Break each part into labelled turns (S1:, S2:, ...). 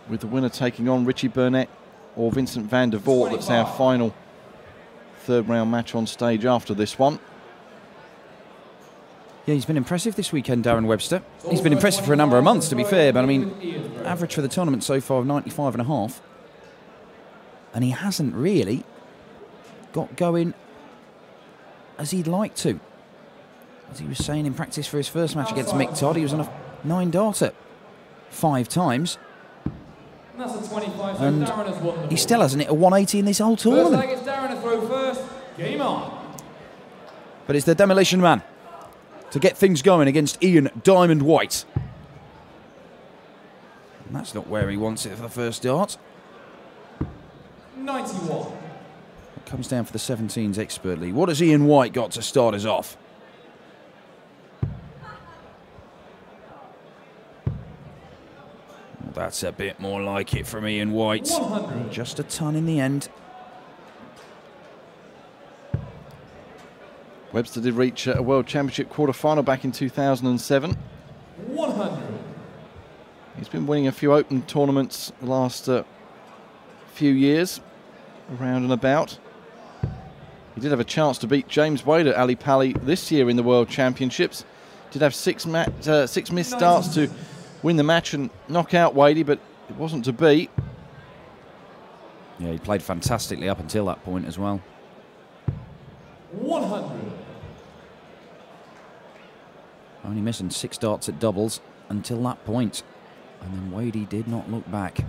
S1: with the winner taking on Richie Burnett or Vincent van der Voort. That's our final third round match on stage after this one.
S2: Yeah, he's been impressive this weekend, Darren Webster. He's been impressive for a number of months, to be fair, but I mean, average for the tournament so far of 95.5. And he hasn't really got going as he'd like to. As he was saying in practice for his first match against Mick Todd, he was on a 9-darter 5 times. And he still hasn't hit a 180 in this whole tournament. But it's the Demolition Man to get things going against Ian Diamond White. And that's not where he wants it for the first dart.
S3: 91.
S2: It comes down for the 17s expertly. What has Ian White got to start us off? Well, that's a bit more like it from Ian White.
S3: 100.
S2: Just a ton in the end.
S1: Webster did reach a World Championship quarter-final back in 2007.
S3: 100.
S1: He's been winning a few open tournaments the last few years, around and about. He did have a chance to beat James Wade at Ali Pali this year in the World Championships. Did have six missed starts to win the match and knock out Wadey, but it wasn't to be.
S2: Yeah, he played fantastically up until that point as well.
S3: 100.
S2: Only missing 6 darts at doubles until that point. And then Wadey did not look back.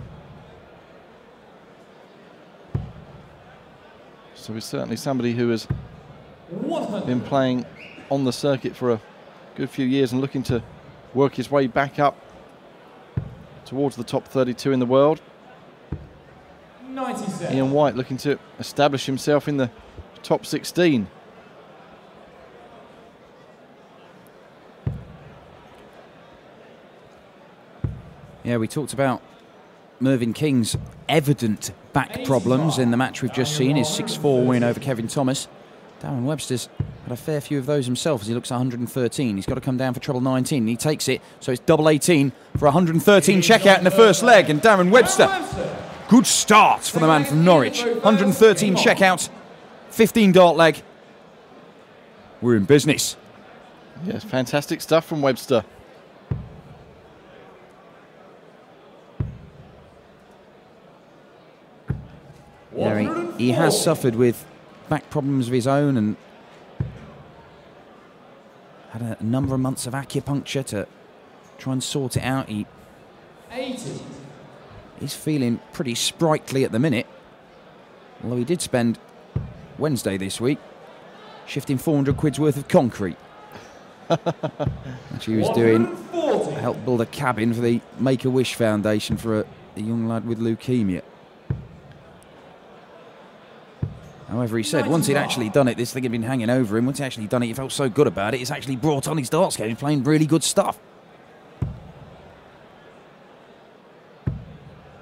S1: So he's certainly somebody who has
S3: 100.
S1: been playing on the circuit for a good few years and looking to work his way back up towards the top 32 in the world.
S3: 97.
S1: Ian White looking to establish himself in the top 16.
S2: Yeah, we talked about Mervyn King's evident back problems in the match we've just seen, his 6-4 win over Kevin Thomas. Darren Webster's had a fair few of those himself as he looks at 113. He's got to come down for treble 19, and he takes it, so it's double 18 for 113 checkout in the first leg. And Darren Webster, good start for the man from Norwich. 113 checkout, 15 dart leg. We're in business.
S1: Yes, fantastic stuff from Webster.
S2: Yeah, he has suffered with back problems of his own and had a number of months of acupuncture to try and sort it out.
S3: 80.
S2: He's feeling pretty sprightly at the minute, although he did spend Wednesday this week shifting 400 quid's worth of concrete, which he was doing to help build a cabin for the Make-A-Wish Foundation for a young lad with leukemia. However, he said once he'd actually done it, this thing had been hanging over him. Once he'd actually done it, he felt so good about it, it's actually brought on his darts game. He's playing really good stuff.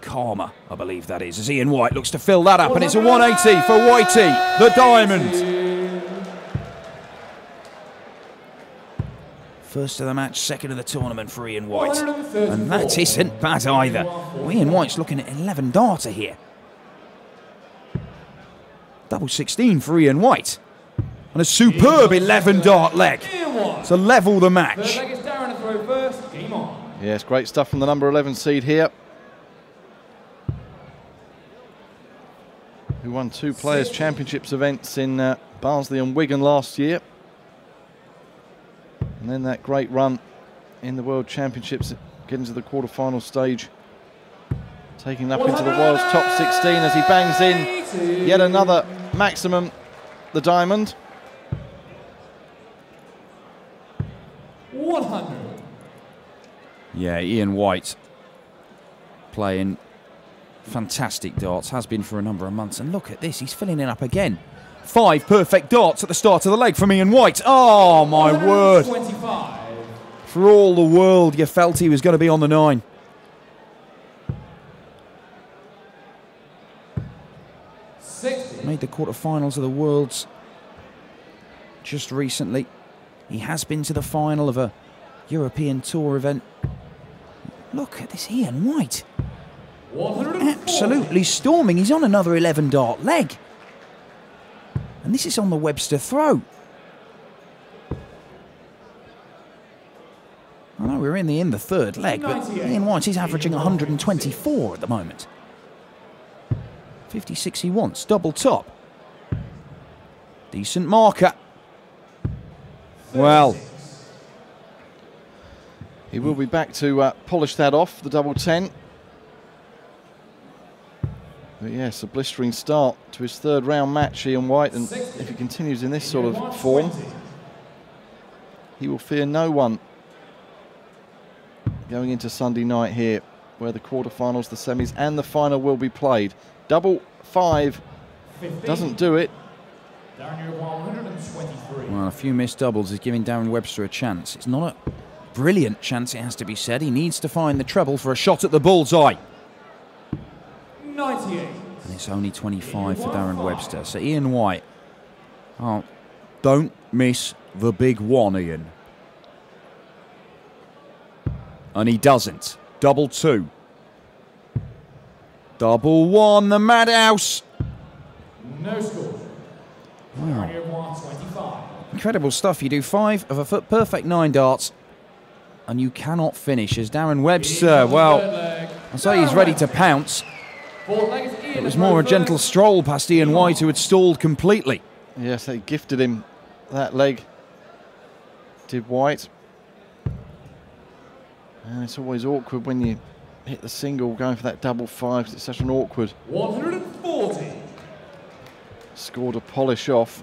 S2: Karma, I believe that is, as Ian White looks to fill that up, and it's a 180 for Whitey, the diamond. First of the match, second of the tournament for Ian White. And that isn't bad either. Well, Ian White's looking at 11 darter here. Double 16 for Ian White. And a superb 11 dart leg to level the match.
S1: Yes, great stuff from the number 11 seed here, who won 2 Players' Championships events in Barnsley and Wigan last year. And then that great run in the World Championships, getting to the quarter-final stage, taking up into the world's top 16 as he bangs in yet another maximum, the diamond.
S3: 100.
S2: Yeah, Ian White playing fantastic darts, has been for a number of months. And look at this, he's filling it up again. 5 perfect darts at the start of the leg from Ian White. Oh, my word. For all the world, you felt he was going to be on the 9. Made the quarterfinals of the Worlds just recently. He has been to the final of a European Tour event. Look at this Ian White. Absolutely storming. He's on another 11-dart leg. And this is on the Webster throw. I know we're in the third leg, but Ian White is averaging 124 at the moment. 56 he wants, double top. Decent marker. Well,
S1: he will be back to polish that off, the double 10. But yes, a blistering start to his third round match, Ian White, and if he continues in this sort of form, he will fear no one going into Sunday night here, where the quarterfinals, the semis and the final will be played. Double 5 doesn't do it.
S2: Well, a few missed doubles is giving Darren Webster a chance. It's not a brilliant chance, it has to be said. He needs to find the treble for a shot at the bullseye.
S3: 98.
S2: And it's only 25 for Darren Webster. So Ian White, oh, don't miss the big one, Ian. And he doesn't. Double 2. Double 1, the madhouse.
S3: No score.
S2: Wow. 25. Incredible stuff. You do 5 of a perfect 9 darts, and you cannot finish as Darren Webster. Well, I'll say he's ready to pounce. It was more a gentle stroll past Ian White, who had stalled completely.
S1: Yes, they gifted him that leg, did White. And it's always awkward when you hit the single going for that double 5, because it's such an awkward
S3: 140.
S1: score to polish off.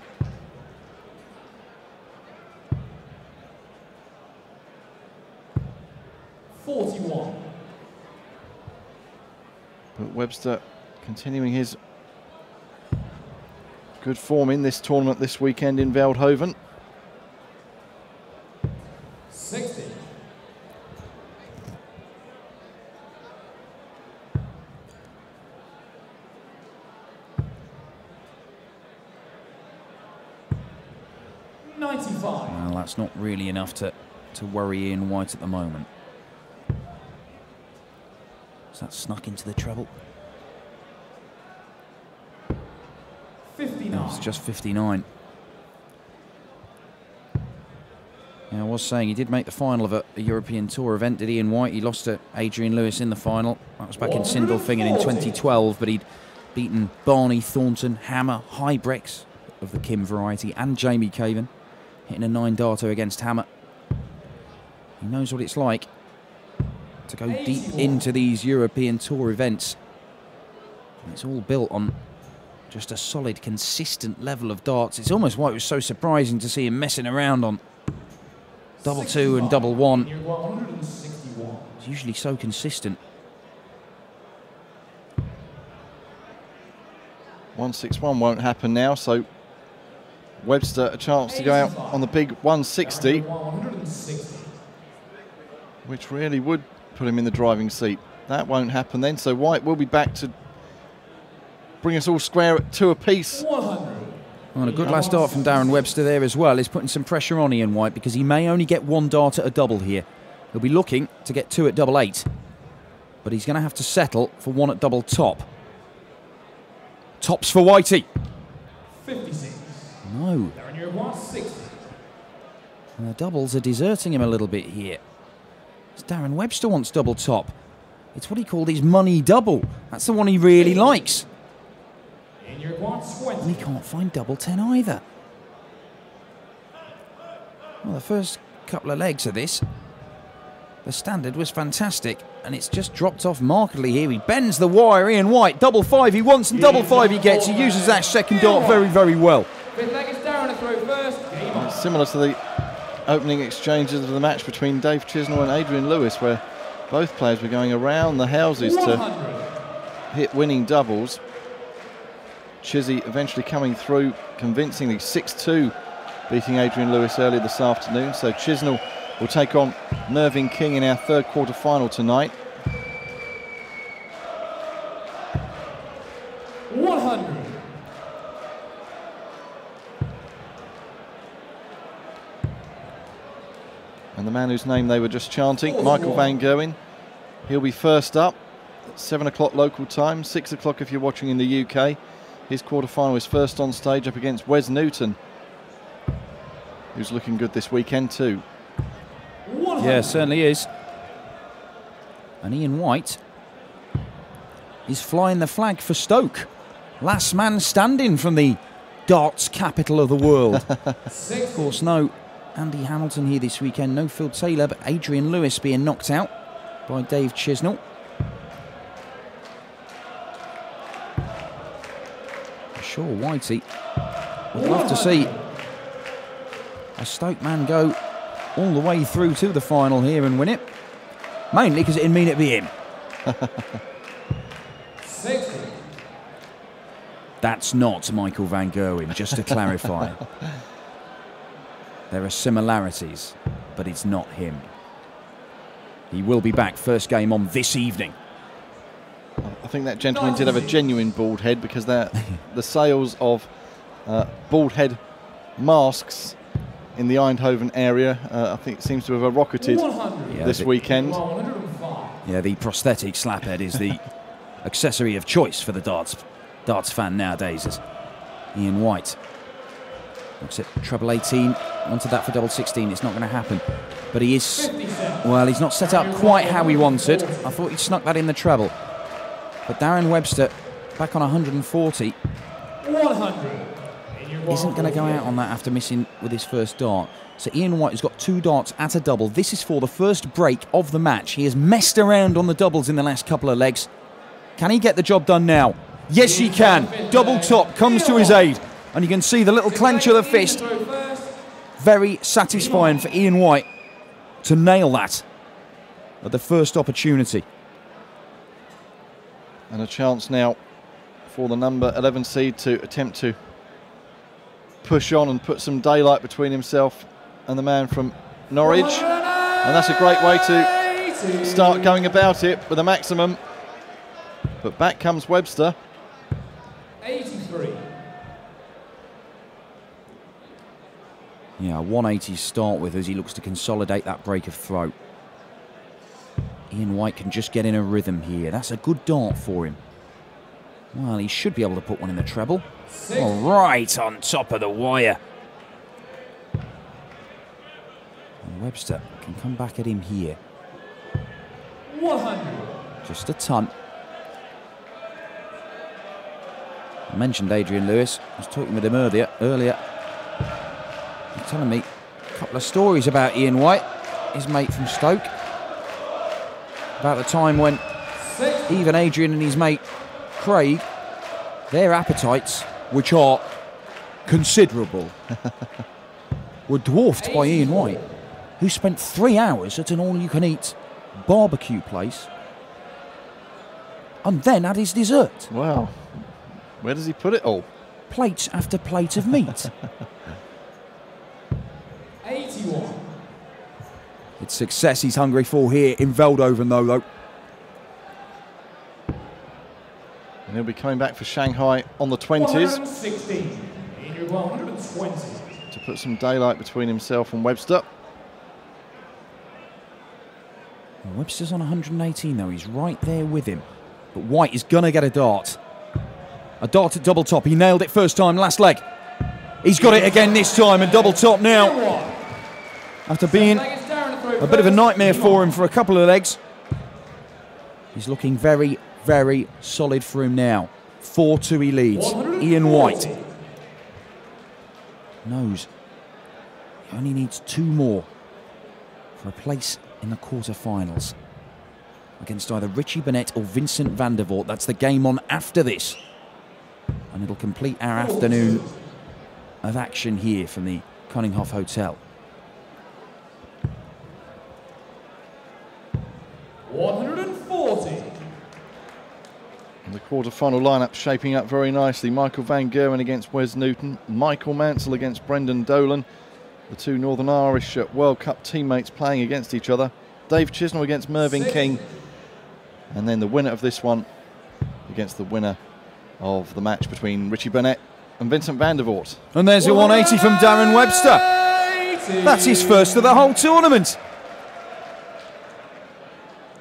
S1: But Webster continuing his good form in this tournament this weekend in Veldhoven.
S3: 60.
S2: Well, that's not really enough to worry Ian White at the moment. So that's snuck into the treble.
S3: 59.
S2: No, it's just 59. Yeah, I was saying he did make the final of a European Tour event, did Ian White? He lost to Adrian Lewis in the final. That was back in Sindelfingen in 2012, but he'd beaten Barney, Thornton, Hammer, Hybrex of the Kim variety, and Jamie Caven, hitting a 9-darter against Hammer. He knows what it's like to go deep into these European Tour events. And it's all built on just a solid, consistent level of darts. It's almost why it was so surprising to see him messing around on double 2 and double 1. It's usually so consistent.
S1: 161 won't happen now, so Webster a chance to go out on the big 160, which really would put him in the driving seat. That won't happen then, so White will be back to bring us all square at 2 apiece.
S2: Well, a good last start from Darren Webster there as well is putting some pressure on Ian White, because he may only get 1 dart at a double here. He'll be looking to get 2 at double 8, but he's going to have to settle for 1 at double top. Tops for Whitey.
S3: 56.
S2: No.
S3: Darren White 60.
S2: And the doubles are deserting him a little bit here. As Darren Webster wants double top. It's what he called his money double. That's the one he really likes. And he can't find double 10 either. Well, the first couple of legs of this, the standard was fantastic, and it's just dropped off markedly here. He bends the wire, Ian White, double 5 he wants, and double 5 he gets. He uses that second dart very, very well.
S3: Fifth leg is Darren to throw first.
S1: It's similar to the opening exchanges of the match between Dave Chisnell and Adrian Lewis, where both players were going around the houses to hit winning doubles. Chizzy eventually coming through convincingly, 6-2, beating Adrian Lewis earlier this afternoon. So Chisnell will take on Mervyn King in our third quarter final tonight.
S3: 100.
S1: And the man whose name they were just chanting, Michael Van Gerwen, he'll be first up. 7 o'clock local time, 6 o'clock if you're watching in the UK. His quarter-final is first on stage up against Wes Newton, who's looking good this weekend too.
S2: Yeah, certainly is. And Ian White is flying the flag for Stoke. Last man standing from the darts capital of the world. Of course, no Andy Hamilton here this weekend, no Phil Taylor, but Adrian Lewis being knocked out by Dave Chisnell. I'm sure Whitey would love to see a Stoke man go all the way through to the final here and win it. Mainly because it didn't mean it'd be him.
S3: 60.
S2: That's not Michael van Gerwen, just to clarify. There are similarities, but it's not him. He will be back first game on this evening.
S1: I think that gentleman did have a genuine bald head, because the sales of bald head masks in the Eindhoven area, I think, seems to have rocketed this weekend.
S2: Yeah, the prosthetic slap head is the accessory of choice for the darts fan nowadays. As Ian White looks at treble 18, wanted that for double 16. It's not going to happen, but he is, well, he's not set up quite how he wanted. I thought he snuck that in the treble, but Darren Webster back on 140 isn't going to go out on that after missing with his first dart. So Ian White has got 2 darts at a double. This is for the first break of the match. He has messed around on the doubles in the last couple of legs. Can he get the job done now? Yes, he can. Double top comes to his aid. And you can see the little clench of the fist. Very satisfying for Ian White to nail that at the first opportunity.
S1: And a chance now for the number 11 seed to attempt to push on and put some daylight between himself and the man from Norwich. And that's a great way to start going about it with a maximum. But back comes Webster.
S3: 83.
S2: Yeah, 180 start with as he looks to consolidate that break of throw. Ian White can just get in a rhythm here. That's a good dart for him. Well, he should be able to put one in the treble. Oh, right on top of the wire. And Webster can come back at him here.
S3: 100.
S2: Just a ton. I mentioned Adrian Lewis. I was talking with him earlier. He's telling me a couple of stories about Ian White, his mate from Stoke. About the time when even Adrian and his mate Craig, their appetites, which are considerable, were dwarfed by Ian White, who spent 3 hours at an all-you-can-eat barbecue place and then had his dessert.
S1: Wow. Where does he put it all?
S2: Plate after plate of meat.
S3: 81.
S2: It's success he's hungry for here in Veldhoven, though.
S1: And he'll be coming back for Shanghai on the 20s.
S3: 116. 120.
S1: To put some daylight between himself and Webster.
S2: Webster's on 118, though. He's right there with him. But White is going to get a dart. A dart at double top. He nailed it first time, last leg. He's got it again this time, and double top now. After being a bit of a nightmare for him for a couple of legs. He's looking very, very solid for him now. 4-2 he leads. Ian White knows he only needs 2 more for a place in the quarter-finals against either Richie Burnett or Vincent van der Voort. That's the game on after this. And it'll complete our afternoon of action here from the Koninghof Hotel.
S3: 140.
S1: And the quarter-final lineup shaping up very nicely. Michael van Gerwen against Wes Newton. Michael Mansell against Brendan Dolan. The 2 Northern Irish World Cup teammates playing against each other. Dave Chisnell against Mervyn King. And then the winner of this one against the winner of the match between Richie Burnett and Vincent van der Voort.
S2: And there's a 180 from Darren Webster. That's his first of the whole tournament.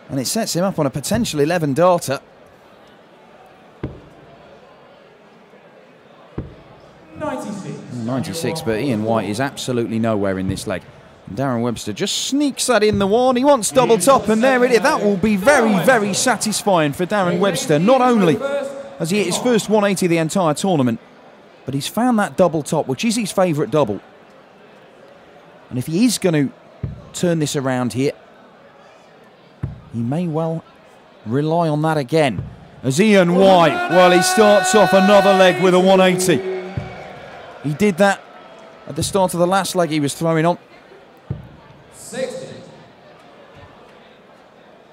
S2: And it sets him up on a potential 11 darter. 96, but Ian White is absolutely nowhere in this leg. And Darren Webster just sneaks that in the one. He wants double top, and there it is. That will be very, very satisfying for Darren Webster. Not only has he hit his first 180 the entire tournament, but he's found that double top, which is his favourite double. And if he is going to turn this around here, he may well rely on that again. As Ian White, well, he starts off another leg with a 180. He did that at the start of the last leg he was throwing on.
S3: 60.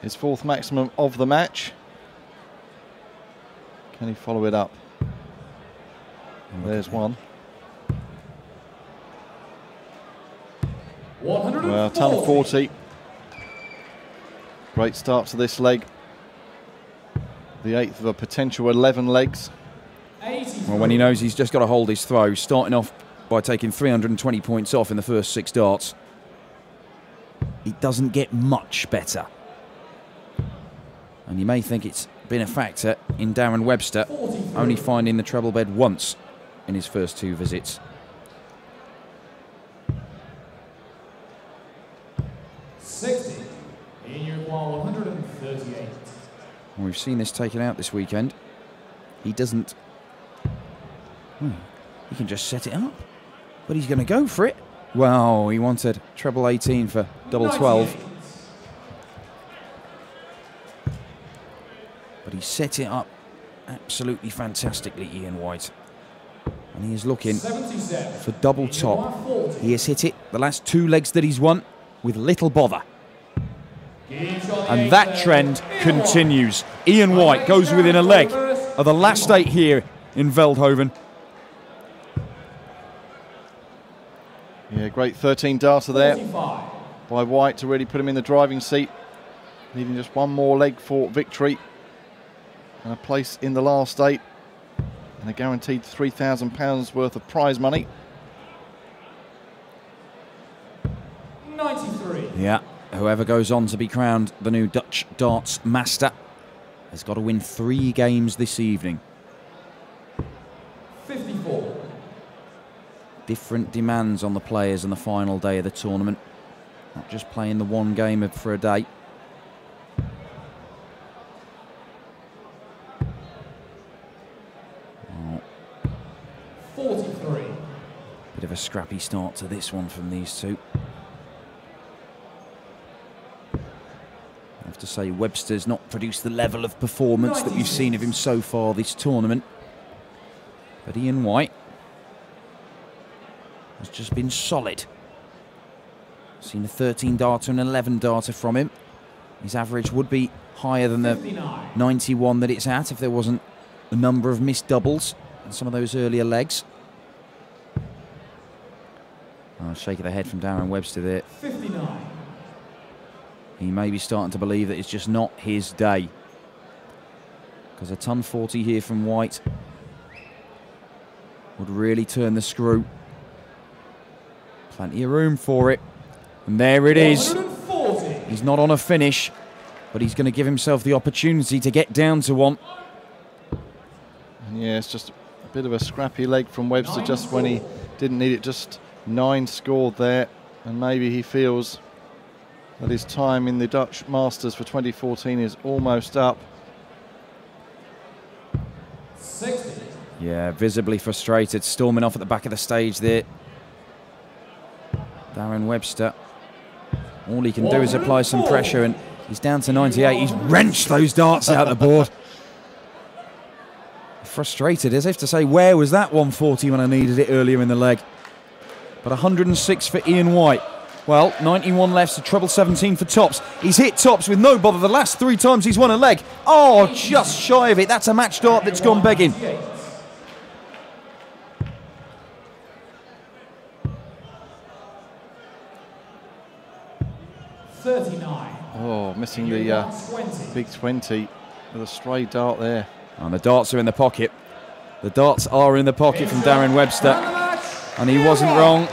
S1: His fourth maximum of the match. Can he follow it up? There's one. Well, ton 40. Great start to this leg. The 8th of a potential 11 legs.
S2: Well, when he knows he's just got to hold his throw, starting off by taking 320 points off in the first 6 darts, it doesn't get much better. And you may think it's been a factor in Darren Webster only finding the treble bed once in his first 2 visits.
S3: 60. In your 138.
S2: We've seen this taken out this weekend. He doesn't... he can just set it up. But he's going to go for it. Wow, he wanted treble 18 for double 12. But he set it up absolutely fantastically, Ian White. And he is looking for double top. He has hit it the last 2 legs that he's won with little bother. And that trend continues. Ian White goes within a leg of the last 8 here in Veldhoven.
S1: Yeah, great 13 darter there by White to really put him in the driving seat. Needing just one more leg for victory. And a place in the last 8. And a guaranteed £3,000 worth of prize money.
S3: 93.
S2: Yeah, whoever goes on to be crowned the new Dutch darts master has got to win 3 games this evening.
S3: 54.
S2: Different demands on the players on the final day of the tournament. Not just playing the 1 game for a day. Oh.
S3: 43.
S2: Bit of a scrappy start to this one from these two. I have to say Webster's not produced the level of performance that we've seen of him so far this tournament. But Ian White has just been solid. Seen a 13 darter and 11 darter from him. His average would be higher than the 91 that it's at if there wasn't a number of missed doubles in some of those earlier legs. Oh, shake of the head from Darren Webster there.
S3: 59.
S2: He may be starting to believe that it's just not his day. Because a ton 40 here from White would really turn the screw. Plenty of room for it. And there it is.
S3: 140.
S2: He's not on a finish, but he's going to give himself the opportunity to get down to one.
S1: And yeah, it's just a bit of a scrappy leg from Webster just when he didn't need it. Just 9 scored there. And maybe he feels that his time in the Dutch Masters for 2014 is almost up.
S3: 60.
S2: Yeah, visibly frustrated, storming off at the back of the stage there. Darren Webster. All he can do is apply some pressure, and he's down to 98. He's wrenched those darts out the board. Frustrated, as if to say, where was that 140 when I needed it earlier in the leg? But 106 for Ian White. Well, 91 left, so treble 17 for tops. He's hit tops with no bother the last 3 times he's won a leg. Oh, just shy of it. That's a match dart that's gone begging.
S3: 39.
S1: Oh, missing the big 20 with a stray dart there.
S2: And the darts are in the pocket. The darts are in the pocket from Darren Webster. And he wasn't wrong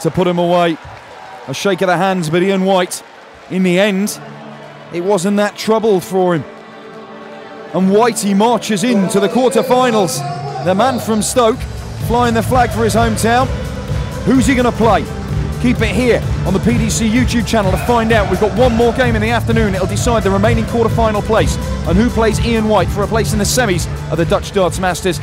S2: to put him away. A shake of the hands, but Ian White, in the end, it wasn't that troubled for him. And Whitey marches into the quarter-finals. The man from Stoke, flying the flag for his hometown. Who's he going to play? Keep it here on the PDC YouTube channel to find out. We've got one more game in the afternoon. It'll decide the remaining quarter-final place and who plays Ian White for a place in the semis of the Dutch Darts Masters.